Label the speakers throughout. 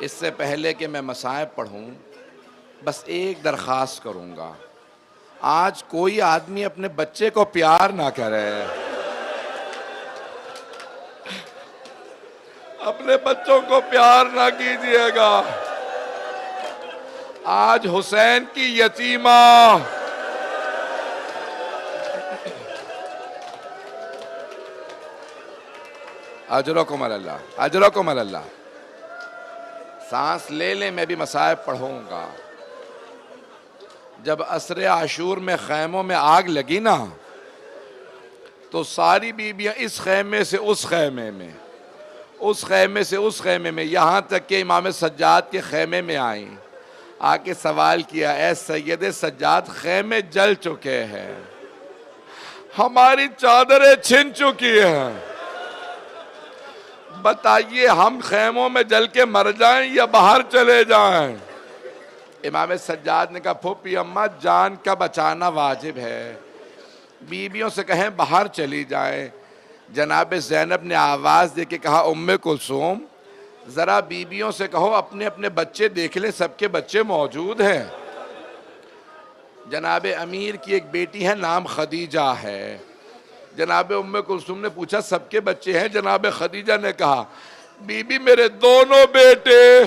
Speaker 1: इससे पहले कि मैं मसाइब पढ़ूं, बस एक दरख्वास्त करूंगा। आज कोई आदमी अपने बच्चे को प्यार ना करे, अपने बच्चों को प्यार ना कीजिएगा। आज हुसैन की यतीमा अजरकुम अल्लाह, अजरकुम अल्लाह। सांस ले ले, मैं भी मसाइब पढ़ूंगा। जब असरे आशूर में खैमों में आग लगी ना, तो सारी बीबियां इस खैमे से उस खैमे में, उस खैमे से उस खैमे में, यहां तक कि इमाम सज्जाद के खैमे में आई, आके सवाल किया, ऐ सैयद सज्जाद, खैमे जल चुके हैं, हमारी चादरें छिन चुकी हैं, बताइए हम खैमों में जल के मर जाएं या बाहर चले जाएं? इमाम सज्जाद ने कहा, फूफी अम्मा, जान का बचाना वाजिब है, बीबियों से कहें बाहर चली जाएं। जनाब ज़ैनब ने आवाज़ दे के कहा, उम्मे कुलसूम, ज़रा बीबियों से कहो अपने अपने बच्चे देख ले, सबके बच्चे मौजूद हैं। जनाब अमीर की एक बेटी है, नाम खदीजा है। जनाब उम्मे कुलसूम ने पूछा, सबके बच्चे हैं? जनाब खदीजा ने कहा, बीबी मेरे दोनों बेटे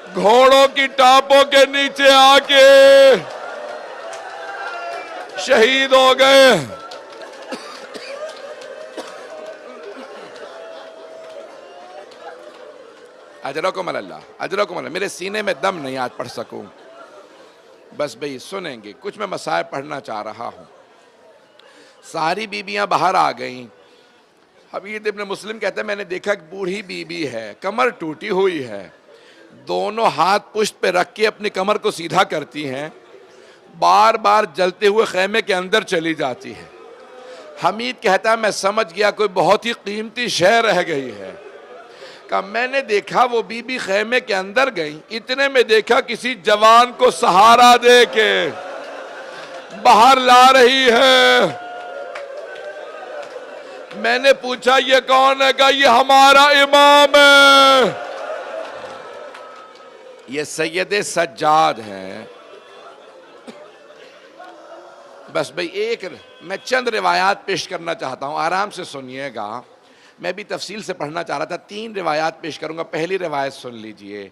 Speaker 1: घोड़ों की टापों के नीचे आके शहीद हो गए। अजरकुम अल्लाह, अजरकुम अल्लाह। मेरे सीने में दम नहीं आज पढ़ सकूं, बस भाई सुनेंगे। कुछ मैं मसाइब पढ़ना चाह रहा हूं। सारी बीबियां बाहर आ गईं। हबीब इब्न मुस्लिम कहते हैं, मैंने देखा एक बूढ़ी बीबी है, कमर टूटी हुई है, दोनों हाथ पुष्ट पे रख के अपनी कमर को सीधा करती हैं, बार बार जलते हुए खैमे के अंदर चली जाती है। हमीद कहता है, मैं समझ गया कोई बहुत ही कीमती शय रह गई है। का मैंने देखा वो बीबी खैमे के अंदर गई, इतने में देखा किसी जवान को सहारा दे के बाहर ला रही है। मैंने पूछा, ये कौन है? कहा, ये हमारा इमाम है, ये सैयद सज्जाद हैं। बस भाई एक मैं चंद रिवायात पेश करना चाहता हूं, आराम से सुनिएगा। मैं भी तफसील से पढ़ना चाह रहा था, 3 रिवायात पेश करूंगा। पहली रिवायत सुन लीजिए।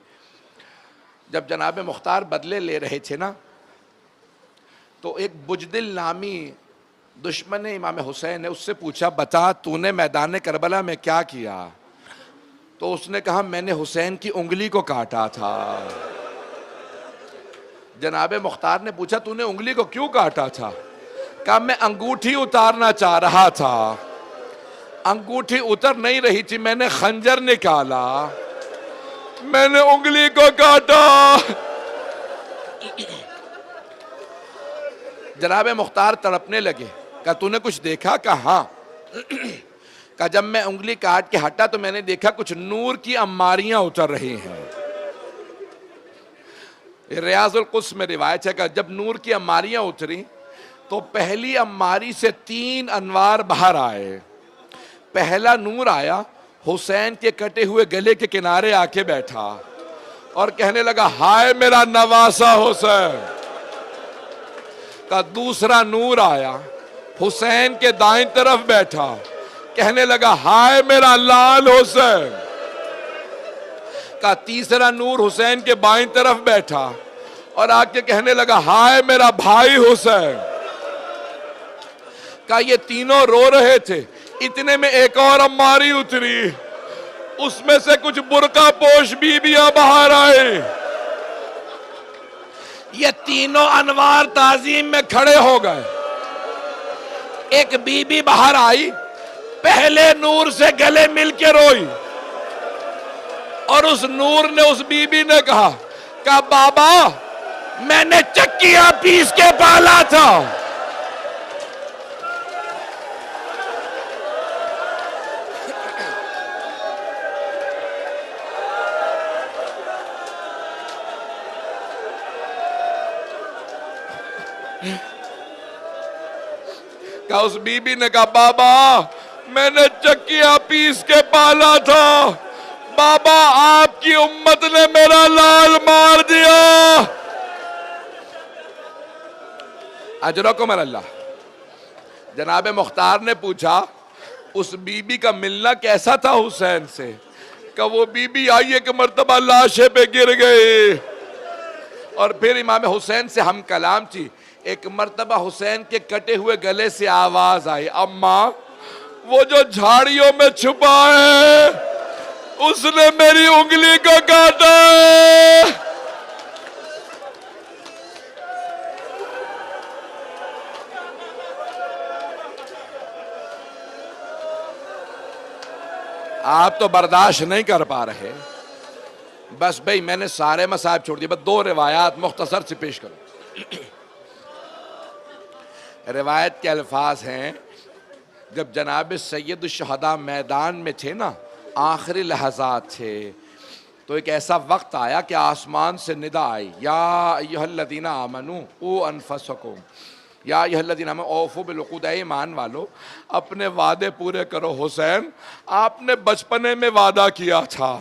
Speaker 1: जब जनाब मुख्तार बदले ले रहे थे ना, तो एक बुजदिल नामी दुश्मन इमाम हुसैन ने उससे पूछा, बता तूने मैदान करबला में क्या किया? तो उसने कहा, मैंने हुसैन की उंगली को काटा था। जनाब मुख्तार ने पूछा, तूने उंगली को क्यों काटा था? कहा, मैं अंगूठी उतारना चाह रहा था, अंगूठी उतर नहीं रही थी, मैंने खंजर निकाला, मैंने उंगली को काटा। जनाब मुख्तार तड़पने लगे। कहा, तूने कुछ देखा? कहा, हाँ। कहा, जब मैं उंगली काट के हटा तो मैंने देखा कुछ नूर की अम्मारियां उतर रही हैं। रियाजुल कुद्स में रिवायत है कि जब नूर की अम्मारियां उतरी तो पहली अम्मारी से 3 अनवार बाहर आए। पहला नूर आया, हुसैन के कटे हुए गले के किनारे आके बैठा और कहने लगा, हाय मेरा नवासा हुसैन। का दूसरा नूर आया, हुसैन के दाईं तरफ बैठा, कहने लगा, हाय मेरा लाल हुसैन। का तीसरा नूर हुसैन के बाईं तरफ बैठा और आके कहने लगा, हाय मेरा भाई हुसैन। का ये तीनों रो रहे थे, इतने में एक और अम्मारी उतरी, उसमें से कुछ बुर्का पोश बीबियां बाहर आए। ये तीनों अनवार ताजीम में खड़े हो गए। एक बीबी बाहर आई, पहले नूर से गले मिल के रोई और उस नूर ने, उस बीबी ने कहा, बाबा मैंने चक्कियां पीस के पाला था। का उस बीबी ने कहा, बाबा मैंने चक्कियां पीस के पाला था, बाबा आपकी उम्मत ने मेरा लाल मार दिया। अजरकुम अल्लाह। जनाब मुख्तार ने पूछा उस बीबी का मिलना कैसा था हुसैन से? का वो बीबी आई एक मर्तबा लाशे पे गिर गए और फिर इमाम हुसैन से हम कलाम थी। एक मर्तबा हुसैन के कटे हुए गले से आवाज आई, अम्मा वो जो झाड़ियों में छुपा है उसने मेरी उंगली को काटा है। आप तो बर्दाश्त नहीं कर पा रहे। बस भाई मैंने सारे मसाइब छोड़ दिए, बस दो रिवायात मुख्तसर से पेश करूं। रिवायत के अल्फाज हैं, जब जनाब सैयद शहदा मैदान में थे ना, आखिरी लहजात थे, तो एक ऐसा वक्त आया कि आसमान से निदा आई, या अय्युहल्लज़ीना आमनू क़ू अनफुसकुम, या अय्युहल्लज़ीना आमनू औफ़ू बिल-उक़ूद, ईमान वालो अपने वादे पूरे करो। हुसैन आपने बचपने में वादा किया था,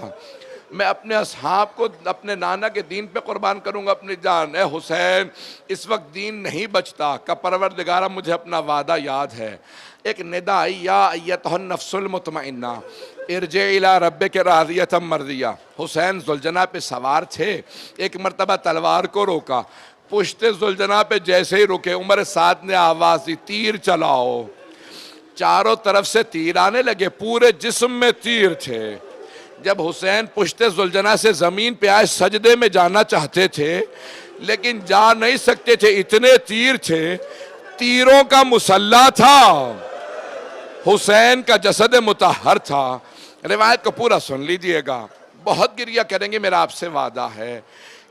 Speaker 1: मैं अपने असहाब को अपने नाना के दीन पे कुर्बान करूंगा अपनी जान। ए हुसैन इस वक्त दीन नहीं बचता, का परवरदिगारा मुझे अपना वादा याद है। एक निदा आई, या अय्यतुहन नफ्सुल मुतमइन्ना इरजे इला रब्बिक राज़ियतम मर्ज़िया। हुसैन जुलजना पे सवार थे, एक मर्तबा तलवार को रोका, पुश्ते जुलजना पे जैसे ही रुके उमर साद ने आवाज़ दी, तीर चलाओ। चारों तरफ से तीर आने लगे, पूरे जिस्म में तीर थे। जब हुसैन पुश्ते जुलजना से ज़मीन पे आए, सजदे में जाना चाहते थे लेकिन जा नहीं सकते थे, इतने तीर थे, तीरों का मुसल्ला था, हुसैन का जसद मुतहर था। रिवायत को पूरा सुन लीजिएगा, बहुत गिरिया करेंगे, मेरा आपसे वादा है।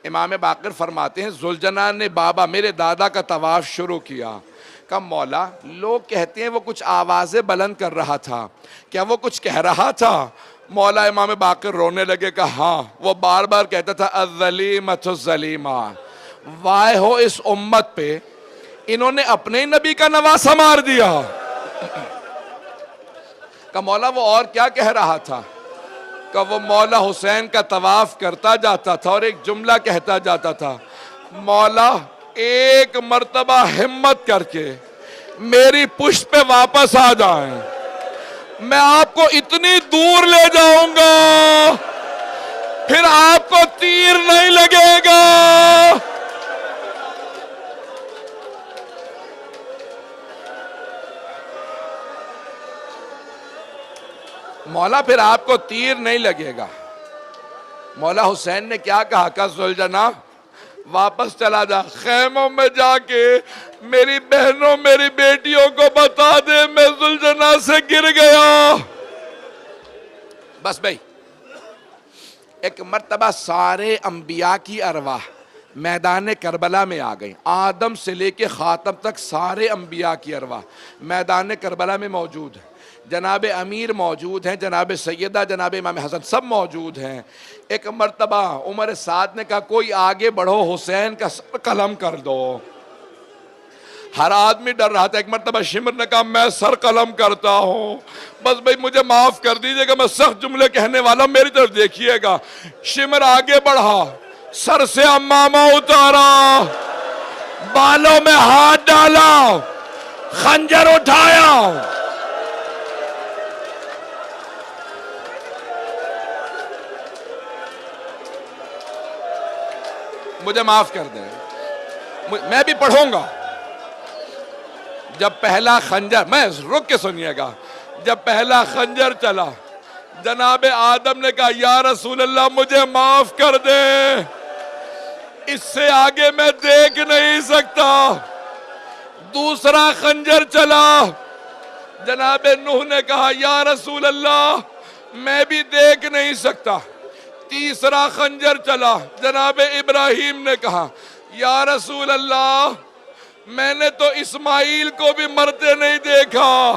Speaker 1: इमाम बाक़िर फरमाते हैं, जुलजना ने बाबा मेरे दादा का तवाफ़ शुरू किया। कहा मौला लोग कहते हैं वो कुछ आवाज़ें बुलंद कर रहा था, क्या वो कुछ कह रहा था? मौला इमाम बाक़िर रोने लगे। कहा हाँ, वो बार बार कहता था अज़्ज़लीमतुज़्ज़लीमा, वाह हो इस उम्मत पे, इन्होंने अपने ही नबी का नवासा मार दिया। का मौला वो और क्या कह रहा था? का वो मौला हुसैन का तवाफ करता जाता था और एक जुमला कहता जाता था, मौला एक मर्तबा हिम्मत करके मेरी पुष्ट पे वापस आ जाएं, मैं आपको इतनी दूर ले जाऊंगा फिर आपको तीर नहीं लगेगा। मौला फिर आपको तीर नहीं लगेगा। मौला हुसैन ने क्या कहा? का जुलजना वापस चला जा, खेमों में जाके मेरी बहनों मेरी बेटियों को बता दे मैं जुलजना से गिर गया। बस भाई एक मर्तबा सारे अंबिया की अरवाह मैदान करबला में आ गई। आदम से लेके ख़ातम तक सारे अंबिया की अरवाह मैदान करबला में मौजूद है। जनाब अमीर मौजूद हैं, जनाब सैयदा, जनाब इमाम हसन सब मौजूद हैं। एक मर्तबा उमर साद ने कहा कोई आगे बढ़ो, हुसैन का सर कलम कर दो। हर आदमी डर रहा था। एक मर्तबा शिमर ने कहा मैं सर कलम करता हूँ, बस भाई मुझे माफ कर दीजिएगा, मैं सख्त जुमले कहने वाला, मेरी तरफ देखिएगा। शिमर आगे बढ़ा, सर से अम्मामा उतारा, बालों में हाथ डाला, खंजर उठाया, मुझे माफ कर दें, मैं भी पढ़ूंगा। जब पहला खंजर, मैं रुक के सुनिएगा, जब पहला खंजर चला जनाबे आदम ने कहा या रसूल अल्लाह मुझे माफ कर दे, इससे आगे मैं देख नहीं सकता। दूसरा खंजर चला, जनाबे नूह ने कहा या रसूल अल्लाह मैं भी देख नहीं सकता। तीसरा खंजर चला, जनाबे इब्राहिम ने कहा या रसूल अल्लाह मैंने तो इस्माइल को भी मरते नहीं देखा,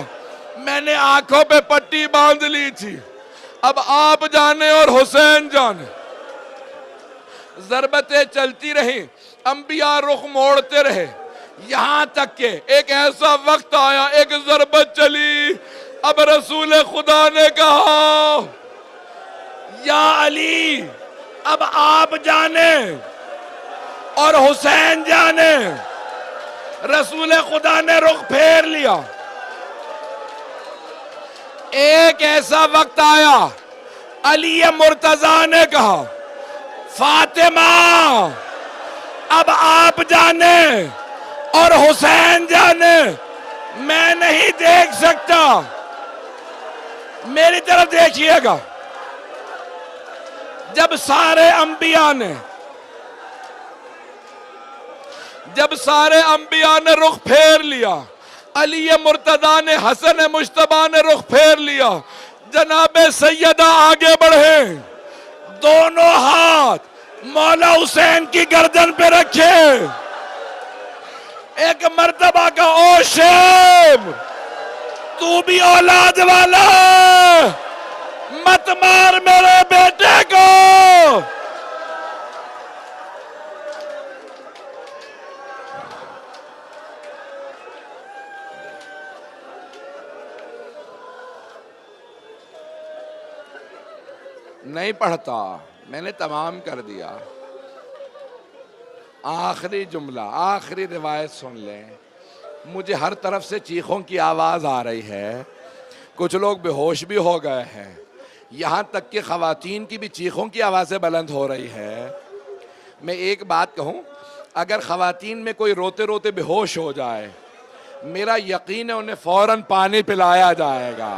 Speaker 1: मैंने आंखों पे पट्टी बांध ली थी, अब आप जाने और हुसैन जाने। ज़रबतें चलती रही, अंबिया रुख मोड़ते रहे, यहां तक के एक ऐसा वक्त आया, एक ज़रबत चली, अब रसूल खुदा ने कहा या अली अब आप जाने और हुसैन जाने। रसूल खुदा ने रुख फेर लिया। एक ऐसा वक्त आया, अली मुर्तजा ने कहा, फातिमा अब आप जाने और हुसैन जाने, मैं नहीं देख सकता। मेरी तरफ देखिएगा। जब सारे अंबिया ने रुख फेर लिया, अली मुर्तदा ने, हसन मुश्तबा ने रुख फेर लिया, जनाबे सैयदा आगे बढ़े, दोनों हाथ मौला हुसैन की गर्दन पे रखे। एक मर्तबा का, ओ शेम तू भी औलाद वाला, मत मार मेरे बेटे को। नहीं पढ़ता, मैंने तमाम कर दिया। आखिरी जुमला, आखिरी रिवायत सुन लें। मुझे हर तरफ से चीखों की आवाज आ रही है, कुछ लोग बेहोश भी हो गए हैं, यहां तक कि खवातीन की भी चीखों की आवाजें बुलंद हो रही है। मैं एक बात कहूं, अगर खवातीन में कोई रोते रोते बेहोश हो जाए, मेरा यकीन है उन्हें फौरन पानी पिलाया जाएगा।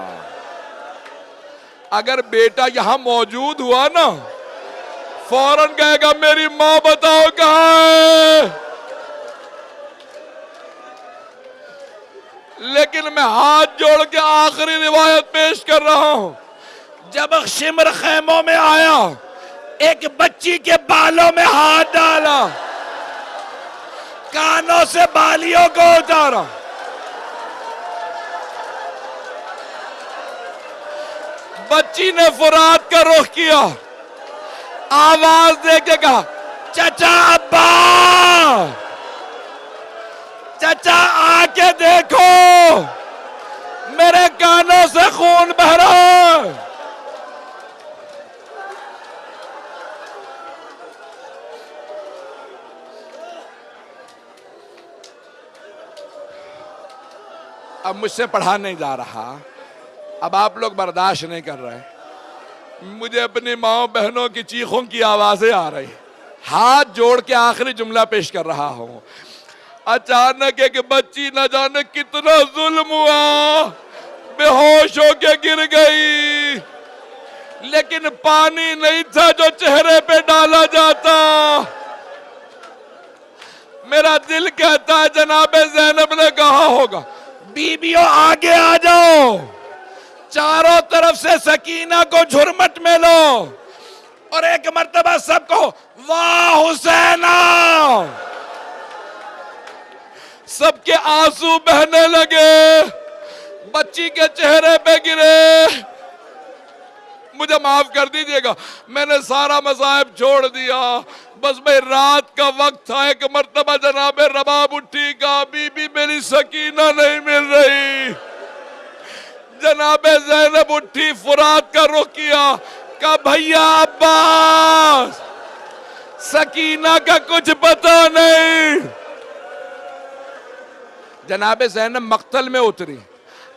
Speaker 1: अगर बेटा यहां मौजूद हुआ ना, फौरन कहेगा मेरी मां बताओ कहां है। लेकिन मैं हाथ जोड़ के आखिरी रिवायत पेश कर रहा हूं। जब शिमर खेमों में आया, एक बच्ची के बालों में हाथ डाला, कानों से बालियों को उतारा, बच्ची ने फुरात का रुख किया, आवाज दे के कहा, चचा अब्बा, चचा आके देखो, मेरे कानों से खून बह रहा है। अब मुझसे पढ़ा नहीं जा रहा, अब आप लोग बर्दाश्त नहीं कर रहे, मुझे अपनी माओ बहनों की चीखों की आवाजें आ रही। हाथ जोड़ के आखिरी जुमला पेश कर रहा हूं। अचानक एक बच्ची न जाने कितना जुल्म हुआ, बेहोश होके गिर गई, लेकिन पानी नहीं था जो चेहरे पे डाला जाता। मेरा दिल कहता है जनाबे ज़ैनब ने कहा होगा, बीबियों आगे आ जाओ, चारों तरफ से सकीना को झुरमट में लो और एक मर्तबा सबको वाह हुसैना। सबके आंसू बहने लगे, बच्ची के चेहरे पे गिरे। मुझे माफ कर दीजिएगा, मैंने सारा मसाइब छोड़ दिया। बस भाई रात का वक्त था, एक मर्तबा जनाबे रबाब उठी का, बीबी मेरी सकीना नहीं मिल रही। जनाबे ज़ैनब उठी, फुरात का रुख किया, कहा भैया अब्बास, सकीना का कुछ पता नहीं। जनाबे ज़ैनब मक्तल में उतरी,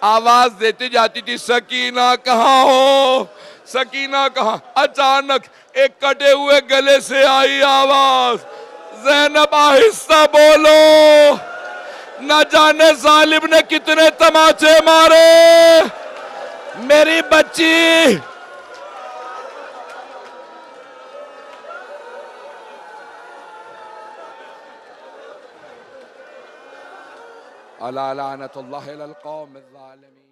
Speaker 1: आवाज देती जाती थी, सकीना कहाँ हो, सकीना कहाँ। अचानक एक कटे हुए गले से आई आवाज, ज़ैनब आहिस्ता बोलो, न जाने जालिम ने कितने तमाचे मारे, मेरी बच्ची। अला लानतुल्लाहि अलल कौमिज़ ज़ालिमीन।